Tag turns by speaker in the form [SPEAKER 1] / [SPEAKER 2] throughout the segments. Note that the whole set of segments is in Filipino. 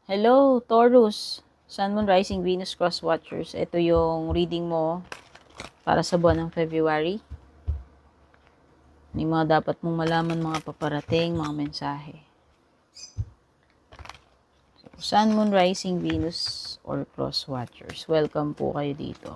[SPEAKER 1] Hello, Taurus. Sun, Moon, Rising, Venus, Cross Watchers. Ito yung reading mo para sa buwan ng February. May mga dapat mong malaman, mga paparating, mga mensahe. Sun, Moon, Rising, Venus, or Cross Watchers. Welcome po kayo dito.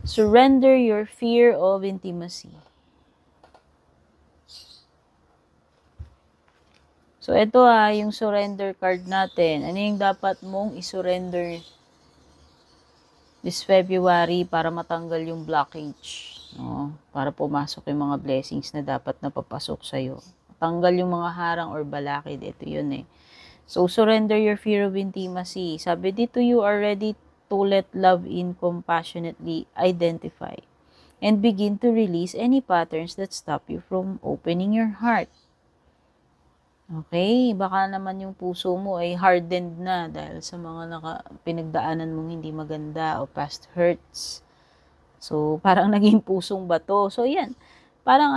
[SPEAKER 1] Surrender your fear of intimacy. So, ito yung surrender card natin. Ano yung dapat mong isurrender this February para matanggal yung blockage? No? Para pumasok yung mga blessings na dapat napapasok sa'yo. Tanggal yung mga harang or balakid. Ito yun eh. So, surrender your fear of intimacy. Sabi dito, you are ready to let love in compassionately identify and begin to release any patterns that stop you from opening your heart. Okay, baka naman yung puso mo ay hardened na dahil sa mga pinagdaanan mong hindi maganda o past hurts. So, parang naging pusong bato. So, yan. Parang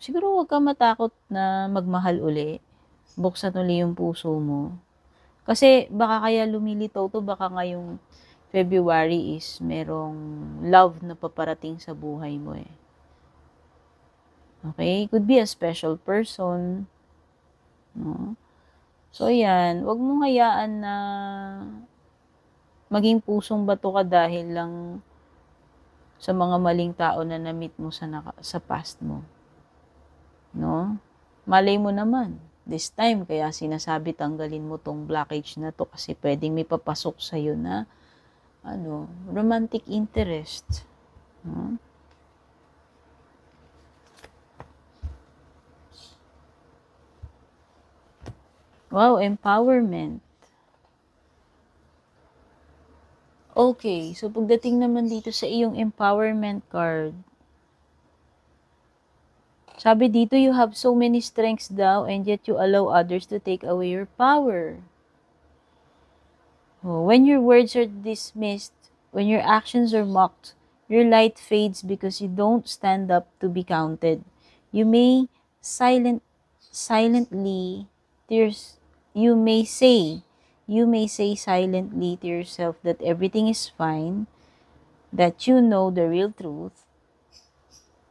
[SPEAKER 1] siguro huwag ka matakot na magmahal uli. Buksan uli yung puso mo. Kasi baka kaya lumilitaw to, baka ngayong February is merong love na paparating sa buhay mo eh. Okay? Could be a special person. No? So, yan. Huwag mong hayaan na maging pusong bato ka dahil lang sa mga maling tao na na-meet mo sa past mo. No? Malay mo naman. This time, kaya sinasabi tanggalin mo tong blockage na to kasi pwedeng may papasok sa'yo na romantic interest. No? Wow, empowerment. Okay, so pagdating naman dito sa iyong empowerment card, sabi dito, you have so many strengths daw and yet you allow others to take away your power. Oh, when your words are dismissed, when your actions are mocked, your light fades because you don't stand up to be counted. You may silently you may say silently to yourself that everything is fine, that you know the real truth,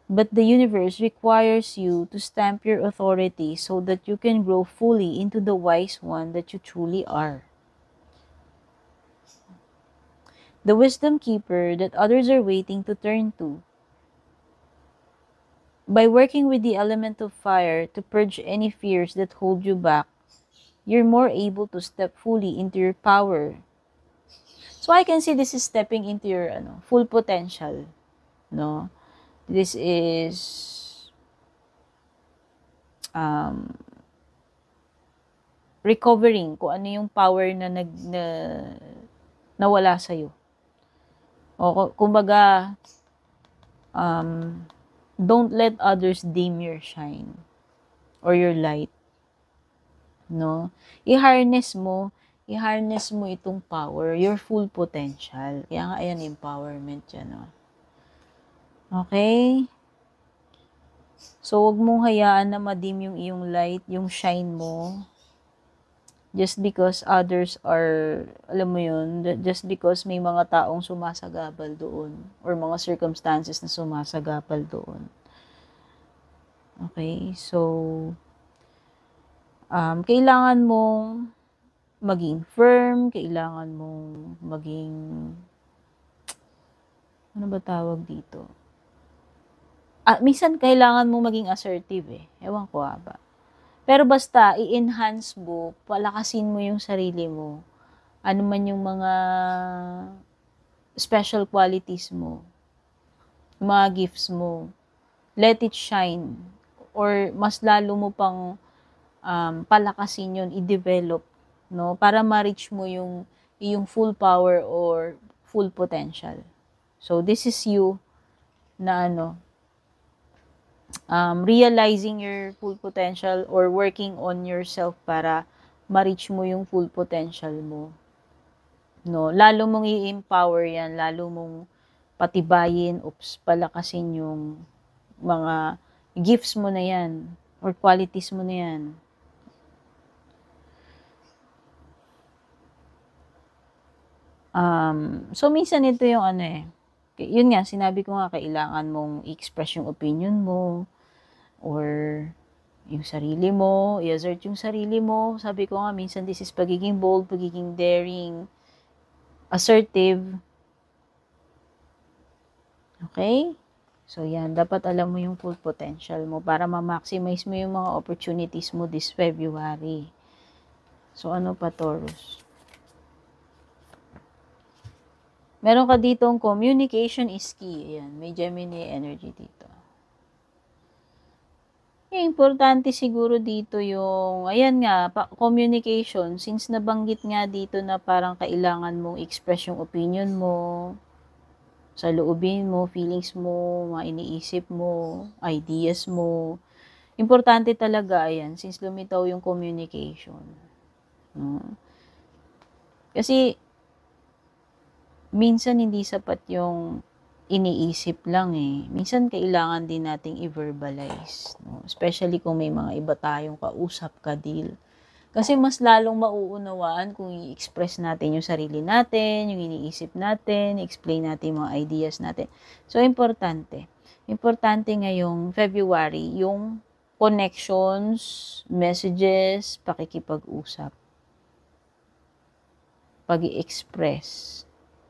[SPEAKER 1] but the universe requires you to stamp your authority so that you can grow fully into the wise one that you truly are. The wisdom keeper that others are waiting to turn to. By working with the element of fire to purge any fears that hold you back, you're more able to step fully into your power. So I can see this is stepping into your full potential. No? This is recovering kung ano yung power na nawala sa'yo. O kumbaga, don't let others dim your shine or your light. No? I-harness mo itong power, your full potential. Kaya nga, ayan, empowerment yan. No? Okay? So, wag mong hayaan na madim yung iyong light, yung shine mo. Just because others are, alam mo yun, just because may mga taong sumasagabal doon or mga circumstances na sumasagabal doon. Okay? So, kailangan mong maging firm, kailangan mong maging, ano ba tawag dito? Minsan kailangan mong maging assertive eh. Ewan ko ba. Pero basta, i-enhance mo, palakasin mo yung sarili mo. Ano man yung mga special qualities mo, mga gifts mo, let it shine. Or mas lalo mo pang palakasin yun, i-develop, no? Para ma-reach mo yung full power or full potential. So, this is you na realizing your full potential or working on yourself para ma-reach mo yung full potential mo. No, lalo mong i-empower yan, lalo mong patibayin, palakasin yung mga Gifts mo na yan. Or qualities mo na yan. So, minsan ito yung ano eh. Yun nga, sinabi ko nga, kailangan mong i-express yung opinion mo. Or yung sarili mo. I-assert yung sarili mo. Sabi ko nga, minsan this is pagiging bold, pagiging daring, assertive. Okay? So, yan. Dapat alam mo yung full potential mo para ma-maximize mo yung mga opportunities mo this February. So, ano pa, Taurus? Meron ka ditong communication is key. Ayan. May Gemini energy dito. Importante siguro dito yung, ayan nga, communication. Since nabanggit nga dito na parang kailangan mong express yung opinion mo, sa loobin mo, feelings mo, mga iniisip mo, ideas mo. Importante talaga, ayan, since lumitaw yung communication. No? Kasi, minsan hindi sapat yung iniisip lang eh. Minsan kailangan din nating i-verbalize. No? Especially kung may mga iba tayong kausap, ka-deal. Kasi mas lalong mauunawaan kung i-express natin yung sarili natin, yung iniisip natin, explain natin yung mga ideas natin. So, importante. Importante ngayong February, yung connections, messages, pakikipag-usap. Pag-i-express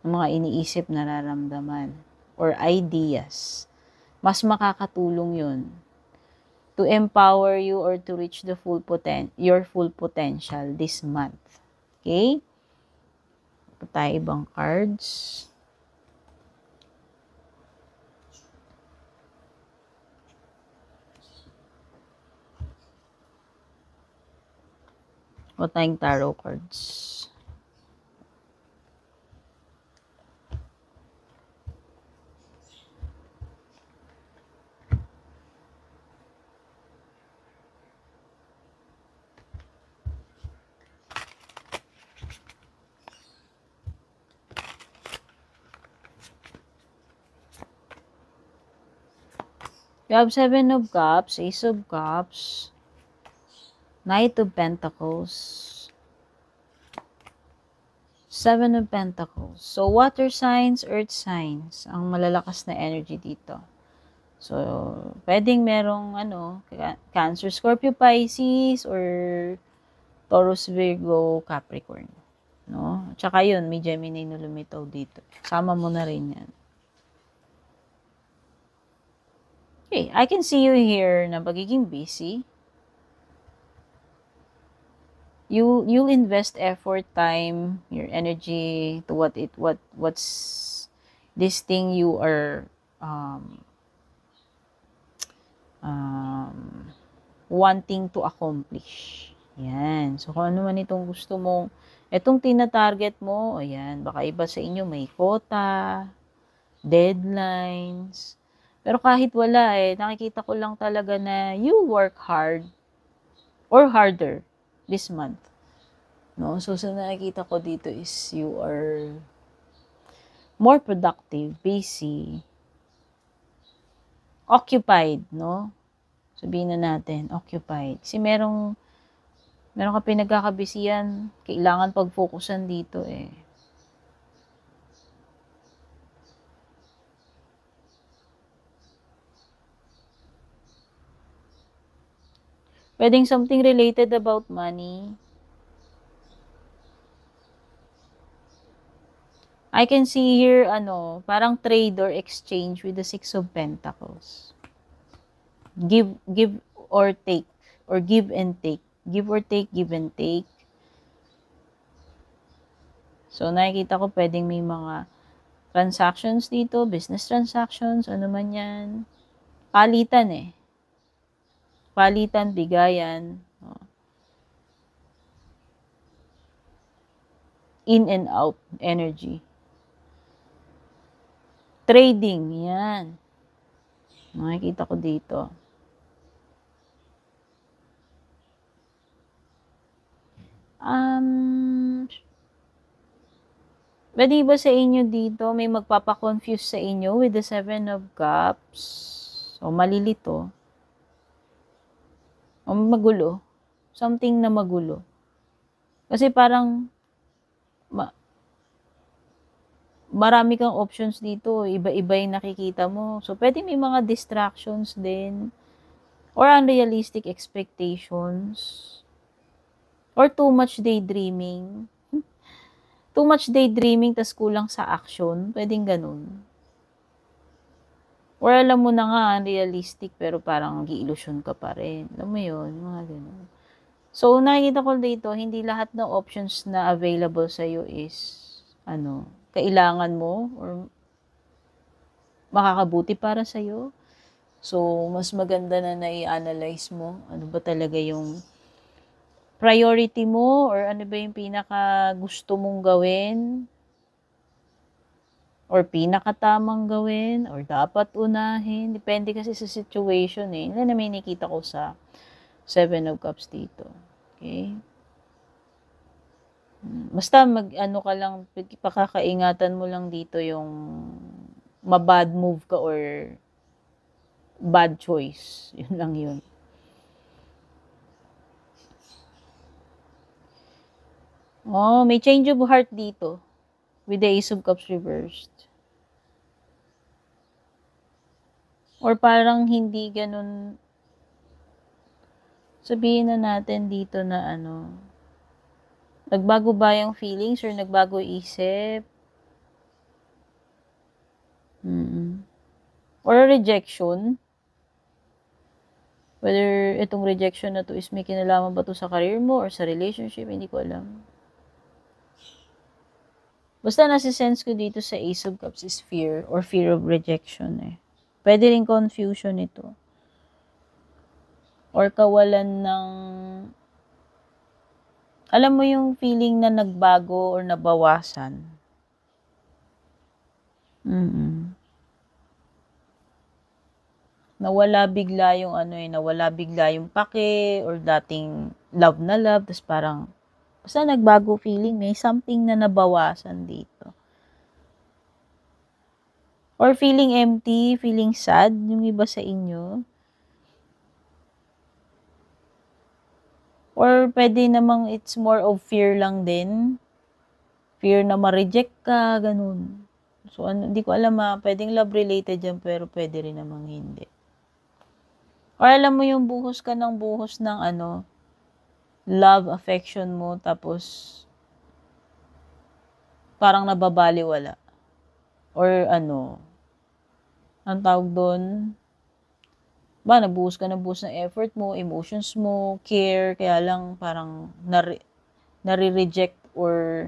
[SPEAKER 1] ng mga iniisip, nararamdaman, or ideas. Mas makakatulong yun to empower you or to reach the your full potential this month. Okay? Ito tayo ibang cards. O tayong tarot cards. You have 7 of Cups, Ace of Cups, Knight of Pentacles, 7 of Pentacles. So, water signs, earth signs, ang malalakas na energy dito. So, pwedeng merong, Cancer, Scorpio, Pisces, or Taurus, Virgo, Capricorn. No? Tsaka yun, may Gemini na lumitaw dito. Sama mo na rin yan. Okay, I can see you here na pagiging busy. You'll invest effort, time, your energy to what's this thing you are wanting to accomplish. Yan. So, kung ano man itong gusto mong, itong tina-target mo, ayan, baka iba sa inyo may quota, deadlines. Pero kahit wala nakikita ko lang talaga na you work hard or harder this month. No? So, sa nakikita ko dito is you are more productive, busy, occupied, no? Sabihin na natin, occupied. Kasi meron ka pinagkakabisihan, kailangan pag-focusan dito Pwedeng something related about money. I can see here, parang trade or exchange with the 6 of Pentacles. Give or take, or give and take. Give or take, give and take. So, nakikita ko pwedeng may mga transactions dito, business transactions, ano man yan. Palitan Palitan, bigayan. In and out energy. Trading, yan. Nakikita ko dito. Pwede ba sa inyo dito, may magpapakonfuse sa inyo with the 7 of Cups? So, malilito. Magulo. Something na magulo. Kasi parang marami kang options dito, iba-iba yung nakikita mo. So, pwede may mga distractions din or unrealistic expectations or too much daydreaming. Too much daydreaming tas kulang sa action, pwedeng ganun. Or alam mo na nga, unrealistic, pero parang nag-i-illusion ka pa rin. Alam mo yun, mga ganun. So, nakikita ko dito, hindi lahat ng options na available sa'yo is, kailangan mo or makakabuti para sa'yo. So, mas maganda na nai-analyze mo ano ba talaga yung priority mo or ano ba yung pinaka gusto mong gawin or pinakatamang gawin or dapat unahin. Depende kasi sa situation eh. Yan na may nakita ko sa Seven of Cups dito. Okay? Basta mag-ano ka lang, pakakaingatan mo lang dito yung mabad move ka or bad choice. Yun lang yun. Oh, may change of heart dito with the Ace of Cups reversed. Or parang hindi ganun, sabihin na natin dito na nagbago ba yung feelings or nagbago isip? Or rejection? Whether itong rejection na to is may kinalaman ba to sa career mo or sa relationship, hindi ko alam. Basta nasi-sense ko dito sa Ace of Cups is fear or fear of rejection eh. Pwede rin confusion ito. Or kawalan ng, alam mo yung feeling na nagbago or nabawasan. Nawala bigla yung nawala bigla yung pake or dating love na love, tapos parang basta nagbago feeling, may something na nabawasan dito. Or feeling empty, feeling sad, yung iba sa inyo. Or pwede namang it's more of fear lang din. Fear na ma-reject ka, ganun. So, hindi ko alam pwedeng love-related yan, pero pwede rin namang hindi. Or alam mo yung buhos ka ng buhos ng love, affection mo, tapos parang nababaliwala. Or ang tawag doon, nabuhos ka ng buhos ng effort mo, emotions mo, care, kaya lang parang nare-reject or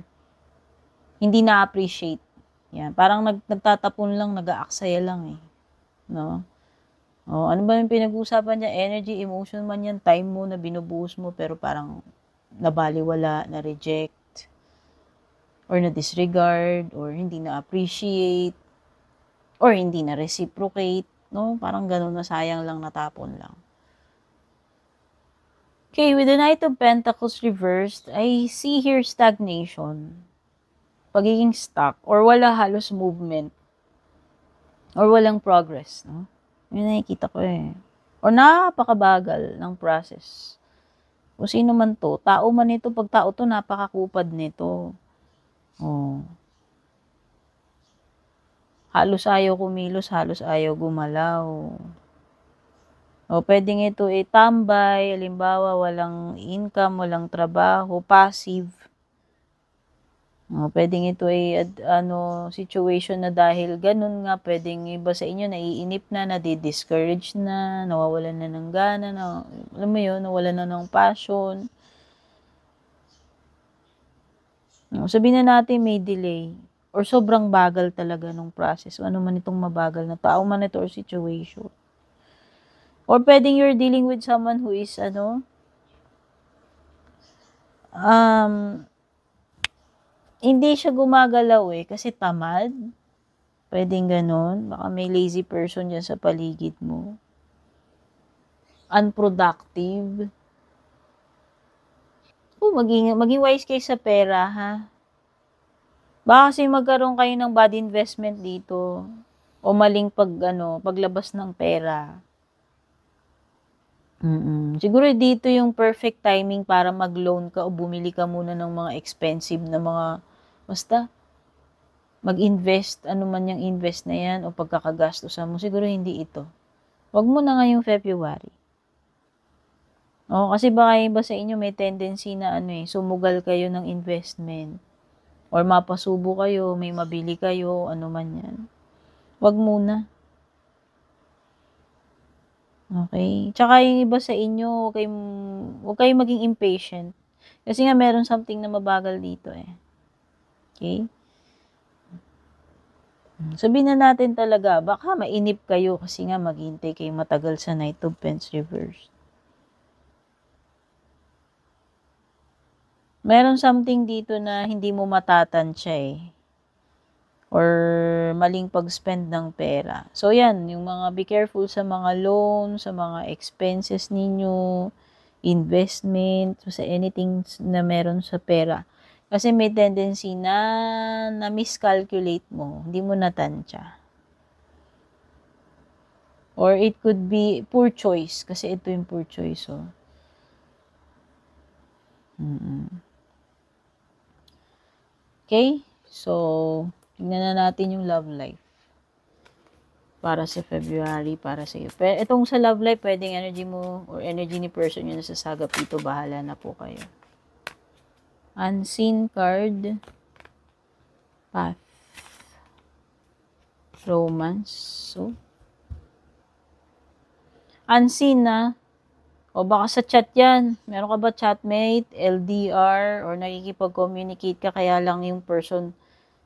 [SPEAKER 1] hindi na-appreciate. Yan, parang nagtatapon lang, nag-aaksaya lang eh. No? Ano ba yung pinag-uusapan niya? Energy, emotion man yan, time mo na binubuhos mo, pero parang nabaliwala, na-reject, or na-disregard, or hindi na-appreciate, or hindi na-reciprocate, no? Parang ganun na sayang lang, natapon lang. Okay, with the Knight of Pentacles reversed, I see here stagnation. Pagiging stuck, or wala halos movement, or walang progress, no? Yun nakikita ko eh. Or napakabagal ng process. Kung sino man to, tao man ito, pag tao to, napakakupad nito. Halos ayaw kumilos, halos ayaw gumalaw. Pwedeng ito tambay, halimbawa, walang income, walang trabaho, passive. Pwedeng ito situation na dahil ganun nga, pwedeng iba sa inyo naiinip na, nadi-discourage na, nawawalan na ng gana, alam mo yun, nawalan na ng passion. Sabihin na natin may delay or sobrang bagal talaga ng process. Ano man itong mabagal na tao man ito or situation. Or pwedeng you're dealing with someone who is hindi siya gumagalaw kasi tamad. Pwedeng ganun. Baka may lazy person dyan sa paligid mo. Unproductive. Maging wise kayo sa pera, ha? Baka kasi magkaroon kayo ng bad investment dito. O maling paglabas ng pera. Siguro dito yung perfect timing para mag-loan ka o bumili ka muna ng mga expensive na mga, basta, mag-invest, ano man yung invest na yan o pagkakagastusan mo, siguro hindi ito. Wag mo na ngayong February. Kasi baka iba sa inyo may tendency na sumugal kayo ng investment. Or mapasubo kayo, may mabili kayo, ano man yan. Wag muna. Okay? Tsaka yung iba sa inyo, huwag kayong maging impatient. Kasi nga meron something na mabagal dito eh. Okay? Sabihin na natin talaga, baka mainip kayo kasi nga maghintay kayo matagal sa Knight of Pence reverse. Meron something dito na hindi mo matatansya eh. Or maling pag-spend ng pera. So yan, yung mga be careful sa mga loan, sa mga expenses ninyo, investment, sa anything na meron sa pera. Kasi may tendency na miscalculate mo, hindi mo natansya. Or it could be poor choice, kasi ito yung poor choice. Oh. Okay? So, tingnan na natin yung love life. Para sa February, para sa iyo. Pero itong sa love life, pwedeng energy mo or energy ni person yung nasasagap dito. Bahala na po kayo. Unseen card. Path. Romance. So, unseen na. O baka sa chat yan. Meron ka ba chatmate, LDR, or nakikipag-communicate ka kaya lang yung person,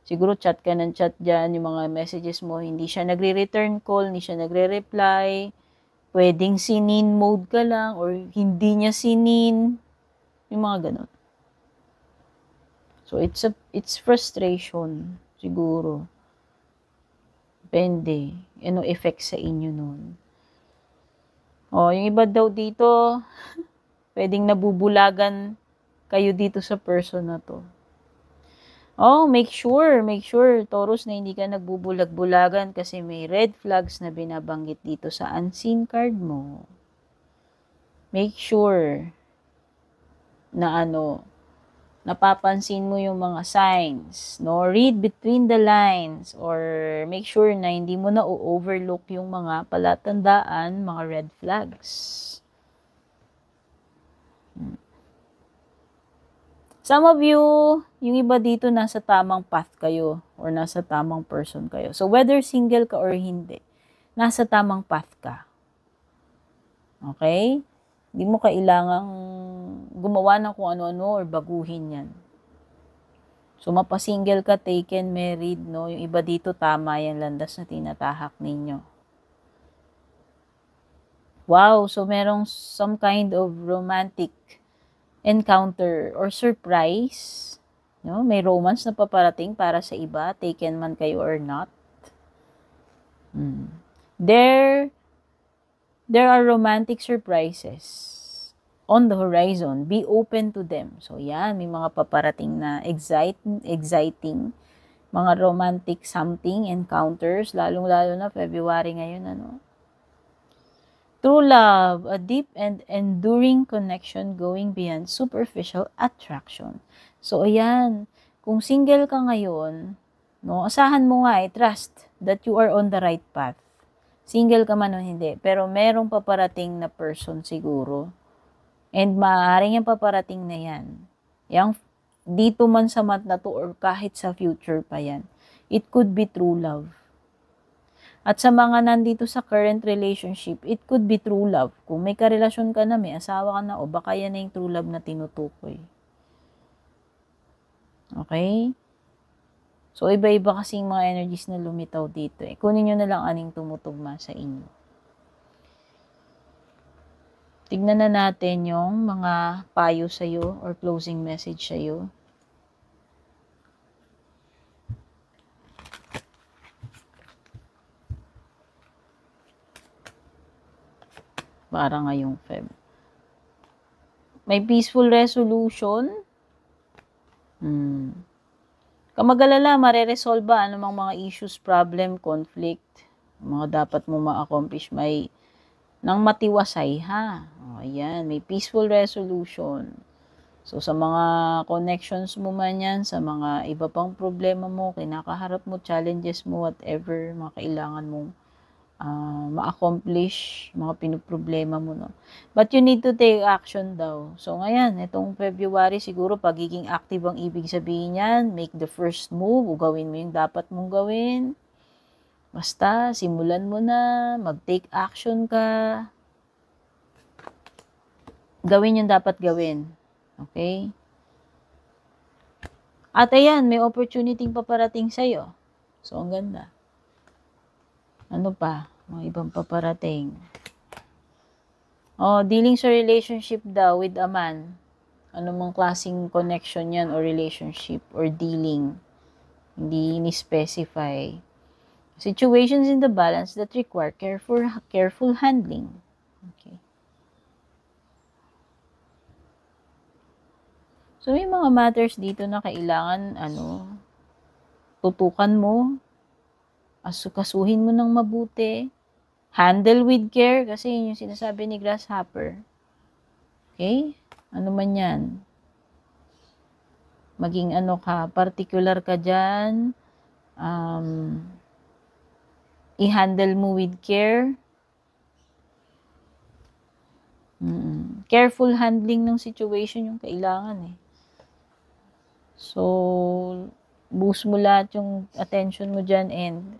[SPEAKER 1] siguro chat ka ng chat dyan, yung mga messages mo, hindi siya nagre-return call, hindi siya nagre-reply, pwedeng sinin mode ka lang, or hindi niya sinin, yung mga ganun. So, it's frustration, siguro. Depende. Ano effect sa inyo nun. Yung iba daw dito, pwedeng nabubulagan kayo dito sa person na to. Make sure, Taurus, na hindi ka nagbubulag-bulagan kasi may red flags na binabanggit dito sa unseen card mo. Make sure na napapansin mo yung mga signs, no? Read between the lines or make sure na hindi mo na overlook yung mga palatandaan, mga red flags. Some of you, yung iba dito nasa tamang path kayo or nasa tamang person kayo. So whether single ka or hindi, nasa tamang path ka. Okay? Hindi mo kailangang gumawa ng kung ano-ano or baguhin yan. So, mapasingle ka, taken, married, no? Yung iba dito, tama yan landas na tinatahak ninyo. Wow, so merong some kind of romantic encounter or surprise. No? May romance na paparating para sa iba, taken man kayo or not. There are romantic surprises on the horizon. Be open to them. So, yan. May mga paparating na exciting, mga romantic something, encounters, lalong-lalo na February ngayon, True love, a deep and enduring connection going beyond superficial attraction. So, ayan. Kung single ka ngayon, no, asahan mo nga trust that you are on the right path. Single ka man o hindi. Pero merong paparating na person siguro. And maaaring yung paparating na yan. Yang dito man sa month na to or kahit sa future pa yan. It could be true love. At sa mga nandito sa current relationship, it could be true love. Kung may karelasyon ka na, may asawa ka na, o baka yan na yung true love na tinutukoy. Okay? So, iba-iba kasing mga energies na lumitaw dito. Kunin nyo na lang aning tumutugma sa inyo. Tignan na natin yung mga payo sa'yo or closing message sa'yo. Para ngayong Feb. May peaceful resolution. Kamagalala, mareresolve ba anumang mga issues, problem, conflict, mga dapat mo ma-accomplish, may ng matiwasay, ha? O, ayan, may peaceful resolution. So, sa mga connections mo man yan, sa mga iba pang problema mo, kinakaharap mo, challenges mo, whatever, mga kailangan mong ma-accomplish, mga pinoproblema mo, no? But you need to take action daw. So, ngayon, itong February, siguro, pagiging active ang ibig sabihin yan. Make the first move, o gawin mo yung dapat mong gawin. Basta, simulan mo na, mag-take action ka. Gawin yung dapat gawin. Okay? At ayan, may opportunity paparating sa'yo. So, ang ganda. Ano pa? Mga ibang paparating. Oh, dealing sa relationship daw with a man. Ano mang klaseng connection yan or relationship or dealing. Hindi ni-specify. Situations in the balance that require careful handling. Okay. So, may mga matters dito na kailangan, tutukan mo, asukasuhin mo ng mabuti, handle with care, kasi yun yung sinasabi ni Grasshopper. Okay? Ano man yan. Maging particular ka dyan, i-handle mo with care. Careful handling ng situation yung kailangan eh. So, boost mo lahat yung attention mo dyan and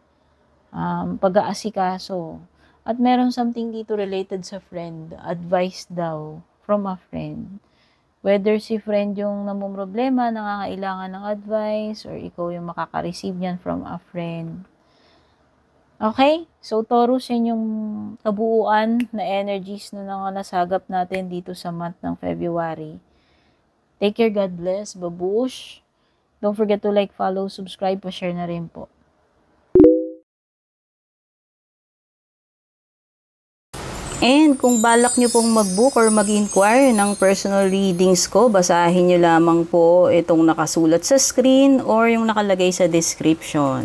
[SPEAKER 1] pag-aasikaso. At meron something dito related sa friend. Advice daw from a friend. Whether si friend yung namumroblema, nangangailangan ng advice, or ikaw yung makaka-receive yan from a friend. Okay? So, Taurus, yan yung kabuuan na energies na nasagap natin dito sa month ng February. Take care, God bless, babush. Don't forget to like, follow, subscribe, pa-share na rin po. And kung balak nyo pong mag-book or mag-inquire ng personal readings ko, basahin nyo lamang po itong nakasulat sa screen or yung nakalagay sa description.